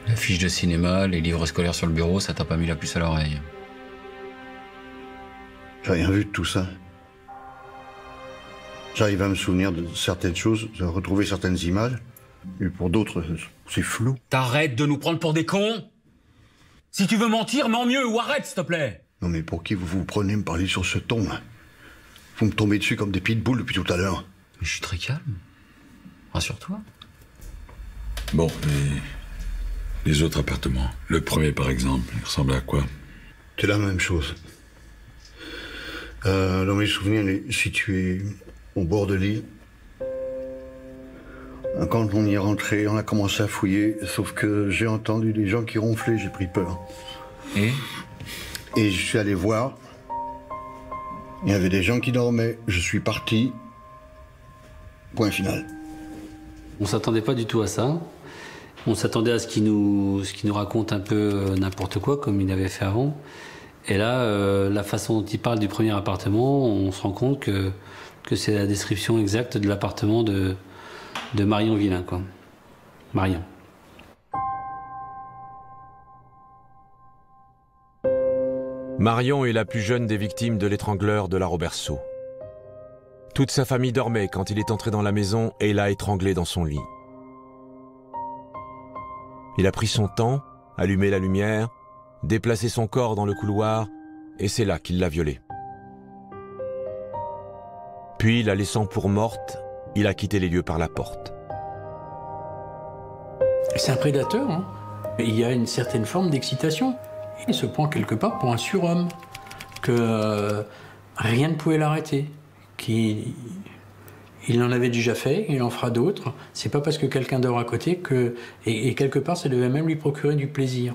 La fiche de cinéma, les livres scolaires sur le bureau, ça t'a pas mis la puce à l'oreille. J'ai rien vu de tout ça. J'arrive à me souvenir de certaines choses, à retrouver certaines images. Mais pour d'autres, c'est flou. T'arrêtes de nous prendre pour des cons? Si tu veux mentir, mens mieux ou arrête, s'il te plaît. Non mais pour qui vous vous prenez me parler sur ce ton, hein? Vous me tombez dessus comme des pitbulls depuis tout à l'heure. Mais je suis très calme. Rassure-toi. Bon, les autres appartements. Le premier, par exemple, il ressemble à quoi? C'est la même chose. Dans mes souvenirs, il est situé au bord de l'île. Quand on y est rentré, on a commencé à fouiller, sauf que j'ai entendu des gens qui ronflaient, j'ai pris peur. Et je suis allé voir. Il y avait des gens qui dormaient. Je suis parti. Point final. On s'attendait pas du tout à ça. On s'attendait à ce qu'il nous raconte un peu n'importe quoi, comme il avait fait avant. Et là, la façon dont il parle du premier appartement, on se rend compte que c'est la description exacte de l'appartement de Marion Villain, quoi. Marion. Marion est la plus jeune des victimes de l'étrangleur de la Roberceau. Toute sa famille dormait quand il est entré dans la maison et l'a étranglée dans son lit. Il a pris son temps, allumé la lumière, déplacé son corps dans le couloir, et c'est là qu'il l'a violée. Puis, la laissant pour morte, il a quitté les lieux par la porte. C'est un prédateur, hein. Il y a une certaine forme d'excitation. Il se prend quelque part pour un surhomme, que rien ne pouvait l'arrêter, qu'il en avait déjà fait, il en fera d'autres. C'est pas parce que quelqu'un dort à côté que... Et quelque part, ça devait même lui procurer du plaisir.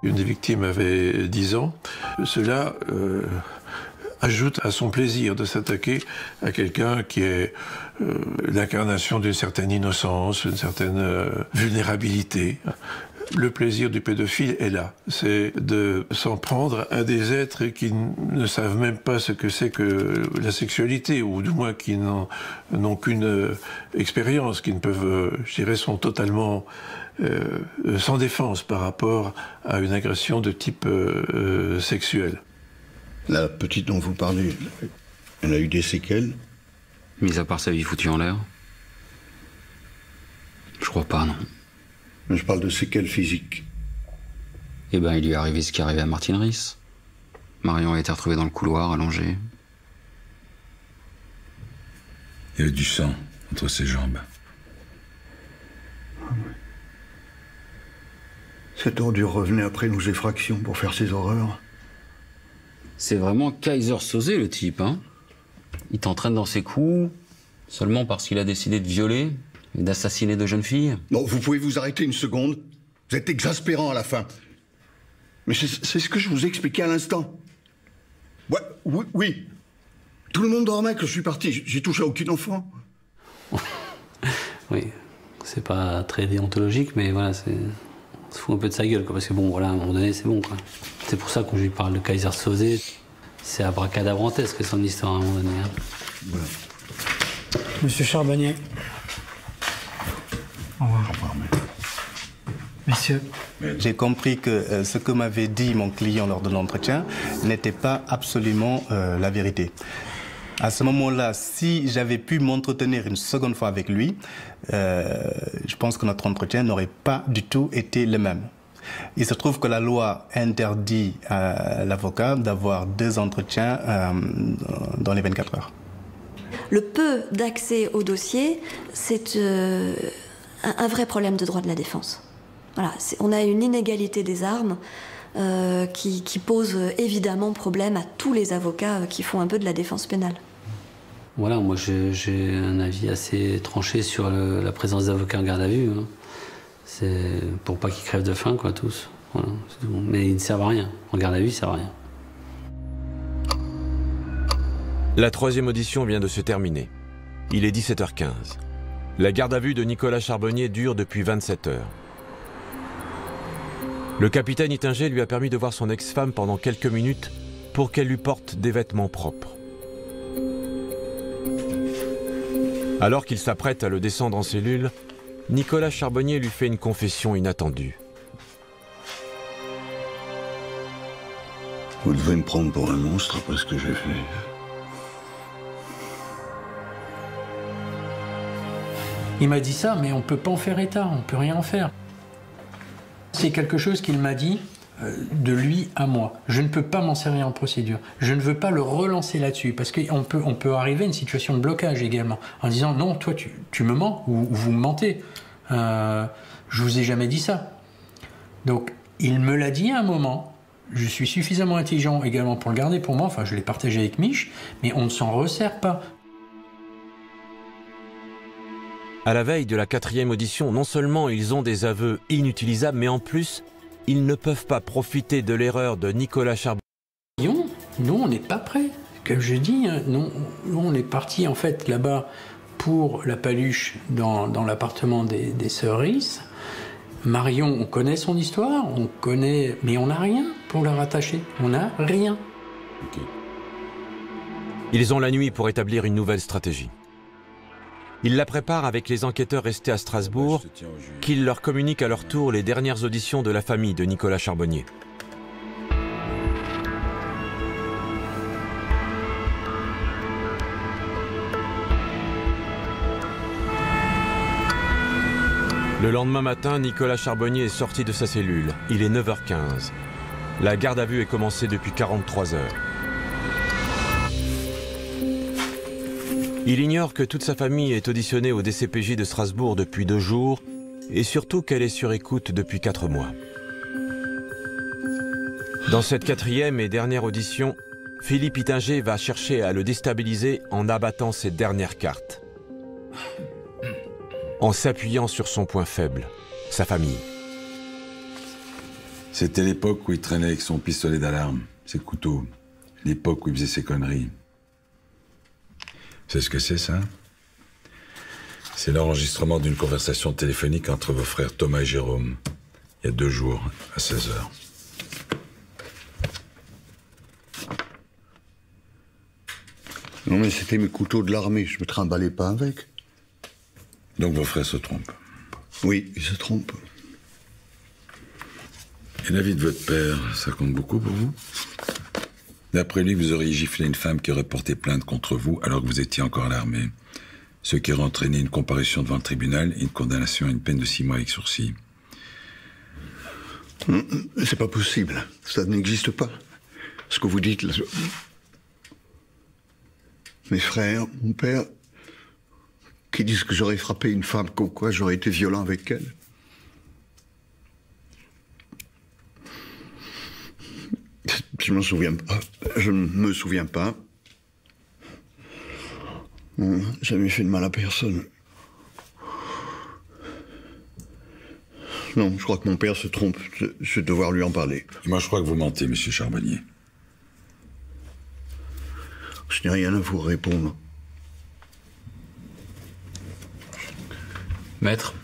Une des victimes avait 10 ans. Cela ajoute à son plaisir de s'attaquer à quelqu'un qui est l'incarnation d'une certaine innocence, d'une certaine vulnérabilité. Le plaisir du pédophile est là, c'est de s'en prendre à des êtres qui ne savent même pas ce que c'est que la sexualité, ou du moins qui n'ont qu'une expérience, qui ne peuvent, je dirais, sont totalement sans défense par rapport à une agression de type sexuel. La petite dont vous parlez, elle a eu des séquelles? Mis à part sa vie foutue en l'air? Je crois pas, non. Je parle de séquelles physiques. Eh ben, il lui est arrivé ce qui est arrivé à Martine Rhys. Marion a été retrouvée dans le couloir, allongée. Il y avait du sang entre ses jambes. Cette ordure revenait après nos effractions pour faire ses horreurs. C'est vraiment Kaiser Soze, le type, hein. Il t'entraîne dans ses coups, seulement parce qu'il a décidé de violer et d'assassiner de jeunes filles. Non, vous pouvez vous arrêter une seconde? Vous êtes exaspérant à la fin. Mais c'est ce que je vous ai expliqué à l'instant. Ouais, oui. Tout le monde dormait quand je suis parti. J'ai touché à aucun enfant. Oui, c'est pas très déontologique, mais voilà, c'est... On se fout un peu de sa gueule, quoi, parce que bon, voilà, à un moment donné, c'est bon, quoi. C'est pour ça que je lui parle de Kaiser Soze. C'est abracadabrantesque, son histoire, à un moment donné. Hein. Voilà. Monsieur Charbonnier. Au revoir. Messieurs. J'ai compris que ce que m'avait dit mon client lors de l'entretien n'était pas absolument la vérité. À ce moment-là, si j'avais pu m'entretenir une seconde fois avec lui, je pense que notre entretien n'aurait pas du tout été le même. Il se trouve que la loi interdit à l'avocat d'avoir 2 entretiens dans les 24 heures. le peu d'accès au dossier, c'est un vrai problème de droit de la défense. Voilà, on a une inégalité des armes qui pose évidemment problème à tous les avocats qui font un peu de la défense pénale. Voilà, moi j'ai un avis assez tranché sur la présence d'avocats en garde à vue. Hein. C'est pour pas qu'ils crèvent de faim, quoi, tous. Voilà, c'est tout. Mais ils ne servent à rien. En garde à vue, ils ne servent à rien. La troisième audition vient de se terminer. Il est 17h15. La garde à vue de Nicolas Charbonnier dure depuis 27 heures. Le capitaine Ittinger lui a permis de voir son ex-femme pendant quelques minutes pour qu'elle lui porte des vêtements propres. Alors qu'il s'apprête à le descendre en cellule, Nicolas Charbonnier lui fait une confession inattendue. Vous devez me prendre pour un monstre après ce que j'ai fait. Il m'a dit ça, mais on ne peut pas en faire état, on ne peut rien en faire. C'est quelque chose qu'il m'a dit de lui à moi. Je ne peux pas m'en servir en procédure. Je ne veux pas le relancer là-dessus, parce qu'on peut arriver à une situation de blocage également, en disant non, toi tu me mens, ou vous me mentez. Je vous ai jamais dit ça. Donc il me l'a dit à un moment. Je suis suffisamment intelligent également pour le garder pour moi, enfin je l'ai partagé avec Mich, mais on ne s'en resserre pas. À la veille de la 4e audition, non seulement ils ont des aveux inutilisables, mais en plus, ils ne peuvent pas profiter de l'erreur de Nicolas Charbonnier. Nous, on n'est pas prêts. Comme je dis, nous, on est parti en fait là-bas pour la paluche dans l'appartement des sœurs Riss. Marion, on connaît son histoire, on connaît, mais on n'a rien pour la rattacher. On n'a rien. Okay. Ils ont la nuit pour établir une nouvelle stratégie. Ils la préparent avec les enquêteurs restés à Strasbourg, qu'ils leur communiquent à leur tour les dernières auditions de la famille de Nicolas Charbonnier. Le lendemain matin, Nicolas Charbonnier est sorti de sa cellule. Il est 9h15. La garde à vue est commencée depuis 43 heures. Il ignore que toute sa famille est auditionnée au DCPJ de Strasbourg depuis 2 jours et surtout qu'elle est sur écoute depuis 4 mois. Dans cette 4e et dernière audition, Philippe Ittinger va chercher à le déstabiliser en abattant ses dernières cartes. En s'appuyant sur son point faible, sa famille. C'était l'époque où il traînait avec son pistolet d'alarme, ses couteaux. L'époque où il faisait ses conneries. C'est ce que c'est, ça? C'est l'enregistrement d'une conversation téléphonique entre vos frères Thomas et Jérôme, il y a 2 jours, à 16h. Non, mais c'était mes couteaux de l'armée, je me trimballais pas avec. Donc vos frères se trompent? Oui, ils se trompent. Et la vie de votre père, ça compte beaucoup pour vous? D'après lui, vous auriez giflé une femme qui aurait porté plainte contre vous alors que vous étiez encore à l'armée. Ce qui aurait entraîné une comparution devant le tribunal et une condamnation à une peine de 6 mois avec sursis. C'est pas possible. Ça n'existe pas. Ce que vous dites là. Mes frères, mon père, qui disent que j'aurais frappé une femme, comme quoi j'aurais été violent avec elle. Je m'en souviens pas. Je ne me souviens pas. Jamais fait de mal à personne. Non, je crois que mon père se trompe. Je vais devoir lui en parler. Moi, je crois que vous mentez, monsieur Charbonnier. Je n'ai rien à vous répondre. Maître.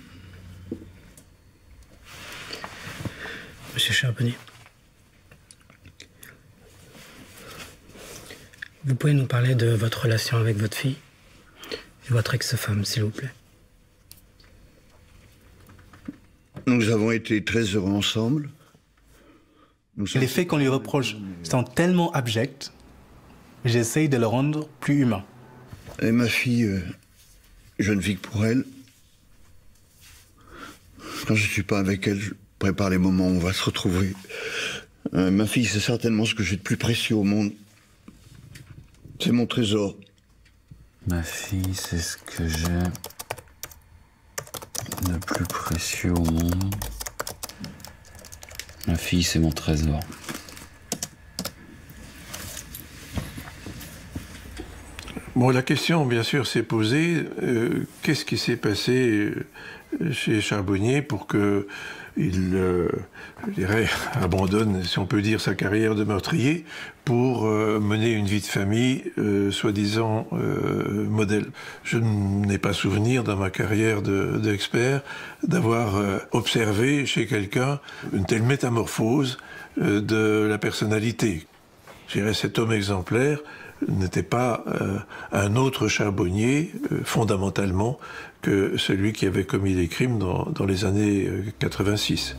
Monsieur Charbonnier. Vous pouvez nous parler de votre relation avec votre fille et votre ex-femme, s'il vous plaît. Nous avons été très heureux ensemble. Les faits qu'on lui reproche sont tellement abjects, j'essaye de le rendre plus humain. Et ma fille, je ne vis que pour elle. Quand je ne suis pas avec elle, je prépare les moments où on va se retrouver. Ma fille, c'est certainement ce que j'ai de plus précieux au monde. C'est mon trésor. Ma fille, c'est ce que j'ai de plus précieux au monde. Ma fille, c'est mon trésor. Bon, la question, bien sûr, s'est posée, qu'est-ce qui s'est passé chez Charbonnier pour qu'il, je dirais, abandonne, si on peut dire, sa carrière de meurtrier pour mener une vie de famille, soi-disant modèle. Je n'ai pas souvenir, dans ma carrière d'expert, d'avoir observé chez quelqu'un une telle métamorphose de la personnalité. Je dirais, cet homme exemplaire n'était pas un autre Charbonnier, fondamentalement, que celui qui avait commis les crimes dans les années 86.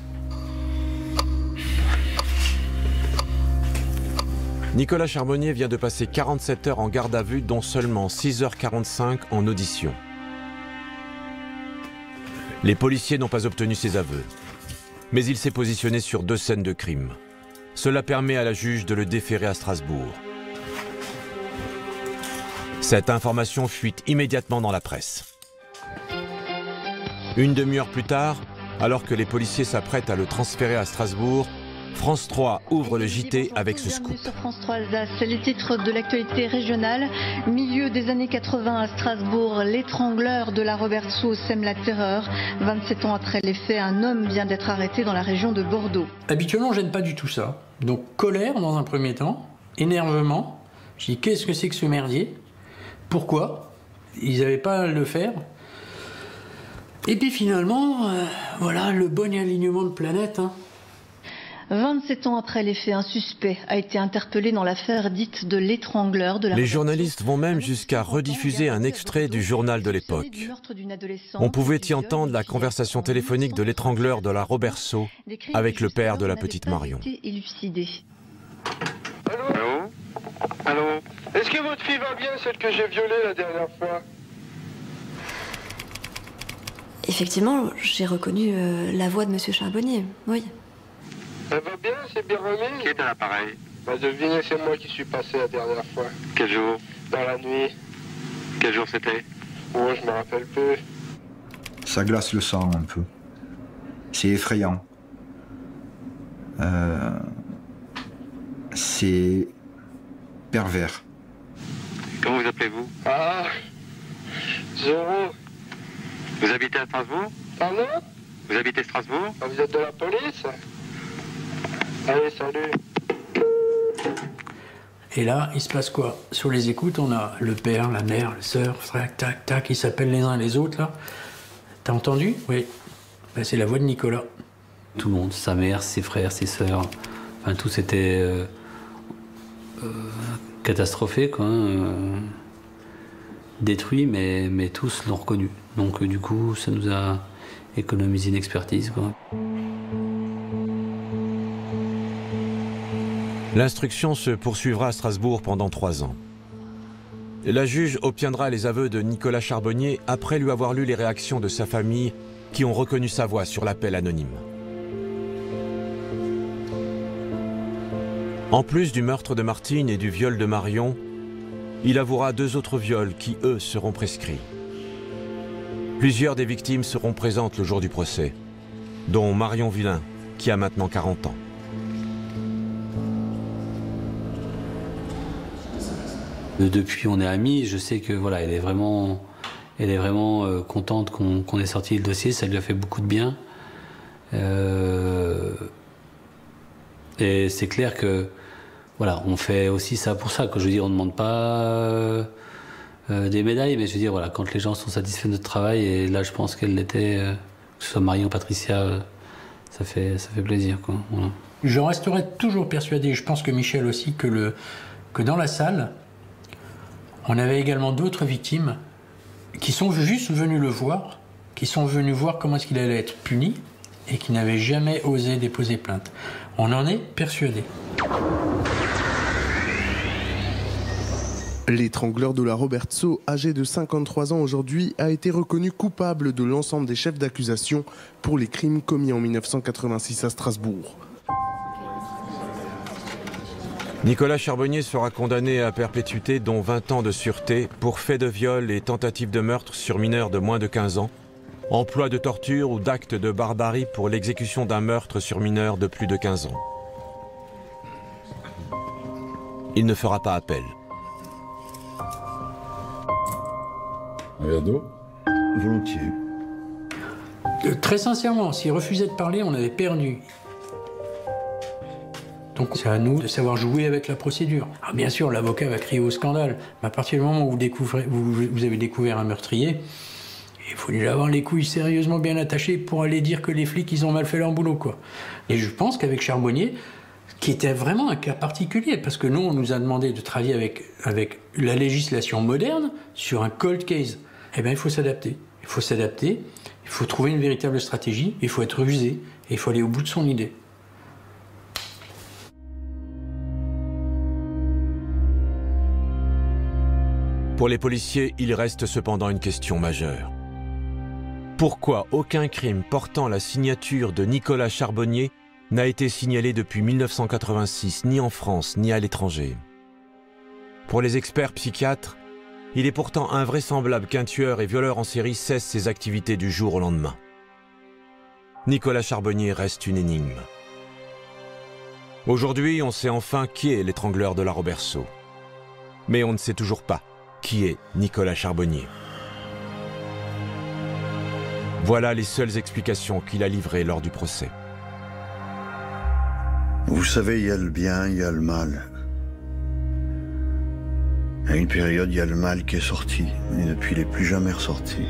Nicolas Charbonnier vient de passer 47 heures en garde à vue, dont seulement 6h45 en audition. Les policiers n'ont pas obtenu ses aveux, mais il s'est positionné sur 2 scènes de crime. Cela permet à la juge de le déférer à Strasbourg. Cette information fuite immédiatement dans la presse. Une demi-heure plus tard, alors que les policiers s'apprêtent à le transférer à Strasbourg, France 3 ouvre le JT avec ce scoop. Sur France 3 Alsace, c'est les titres de l'actualité régionale. Milieu des années 80 à Strasbourg, l'étrangleur de la Robertsau sème la terreur. 27 ans après les faits, un homme vient d'être arrêté dans la région de Bordeaux. Habituellement, j'aime pas du tout ça. Donc colère dans un premier temps, énervement. Je dis qu'est-ce que c'est que ce merdier? Pourquoi? Ils n'avaient pas à le faire. Et puis finalement, voilà, le bon alignement de planète. 27 ans après les faits, un suspect a été interpellé dans l'affaire dite de l'étrangleur de la... Les journalistes vont même jusqu'à rediffuser un extrait du journal de l'époque. On pouvait y entendre la conversation téléphonique de l'étrangleur de la Robertsau avec le père de la petite Marion. Allô? Allô? Est-ce que votre fille va bien, celle que j'ai violée la dernière fois? Effectivement, j'ai reconnu la voix de Monsieur Charbonnier, oui. Elle va bien, c'est bien remis? Qui est à l'appareil? Bah devinez, c'est moi qui suis passé la dernière fois. Quel jour? Dans la nuit. Quel jour c'était? Oh, je me rappelle peu. Ça glace le sang un peu. C'est effrayant. C'est pervers. Comment vous appelez-vous? Ah, Zoro. Vous habitez à Strasbourg? Pardon? Vous habitez Strasbourg? Ah, vous êtes de la police? Allez, salut. Et là, il se passe quoi? Sur les écoutes, on a le père, la mère, le sœur, frère, tac, tac, ils s'appellent les uns les autres, là. T'as entendu? Oui. Ben, c'est la voix de Nicolas. Tout le monde, sa mère, ses frères, ses sœurs, enfin, tout c'était catastrophé, quoi. Détruit, mais tous l'ont reconnu. Donc, du coup, ça nous a économisé une expertise, quoi. L'instruction se poursuivra à Strasbourg pendant 3 ans. La juge obtiendra les aveux de Nicolas Charbonnier après lui avoir lu les réactions de sa famille qui ont reconnu sa voix sur l'appel anonyme. En plus du meurtre de Martine et du viol de Marion, il avouera 2 autres viols qui, eux, seront prescrits. Plusieurs des victimes seront présentes le jour du procès, dont Marion Villain, qui a maintenant 40 ans. Depuis, on est amis. Je sais que voilà, elle est vraiment contente qu'on ait sorti le dossier. Ça lui a fait beaucoup de bien. Et c'est clair que voilà, on fait aussi ça pour ça. Que je veux dire, on ne demande pas des médailles, mais je veux dire voilà, quand les gens sont satisfaits de notre travail, et là, je pense qu'elle l'était, que ce soit Marion, Patricia, ça fait plaisir, quoi. Voilà. Je resterai toujours persuadé, je pense que Michel aussi, que dans la salle, on avait également d'autres victimes qui sont juste venues le voir, qui sont venues voir comment est-ce qu'il allait être puni et qui n'avaient jamais osé déposer plainte. On en est persuadé. L'étrangleur de la Robertsau, âgé de 53 ans aujourd'hui, a été reconnu coupable de l'ensemble des chefs d'accusation pour les crimes commis en 1986 à Strasbourg. Nicolas Charbonnier sera condamné à perpétuité, dont 20 ans de sûreté, pour fait de viol et tentative de meurtre sur mineurs de moins de 15 ans, emploi de torture ou d'actes de barbarie pour l'exécution d'un meurtre sur mineurs de plus de 15 ans. Il ne fera pas appel. Un verre d'eau ? Volontiers. Très sincèrement, s'il refusait de parler, on avait perdu. Donc c'est à nous de savoir jouer avec la procédure. Alors bien sûr, l'avocat va crier au scandale, mais à partir du moment où vous avez découvert un meurtrier, il faut déjà avoir les couilles sérieusement bien attachées pour aller dire que les flics, ils ont mal fait leur boulot, quoi. Et je pense qu'avec Charbonnier, qui était vraiment un cas particulier, parce que nous, on nous a demandé de travailler avec la législation moderne sur un cold case. Eh bien, il faut s'adapter. Il faut s'adapter, il faut trouver une véritable stratégie, il faut être rusé, et il faut aller au bout de son idée. Pour les policiers, il reste cependant une question majeure. Pourquoi aucun crime portant la signature de Nicolas Charbonnier n'a été signalé depuis 1986, ni en France, ni à l'étranger? Pour les experts psychiatres, il est pourtant invraisemblable qu'un tueur et violeur en série cesse ses activités du jour au lendemain. Nicolas Charbonnier reste une énigme. Aujourd'hui, on sait enfin qui est l'étrangleur de la Roberceau. Mais on ne sait toujours pas qui est Nicolas Charbonnier. Voilà les seules explications qu'il a livrées lors du procès. Vous savez, il y a le bien, il y a le mal. À une période, il y a le mal qui est sorti, et depuis, il n'est plus jamais ressorti.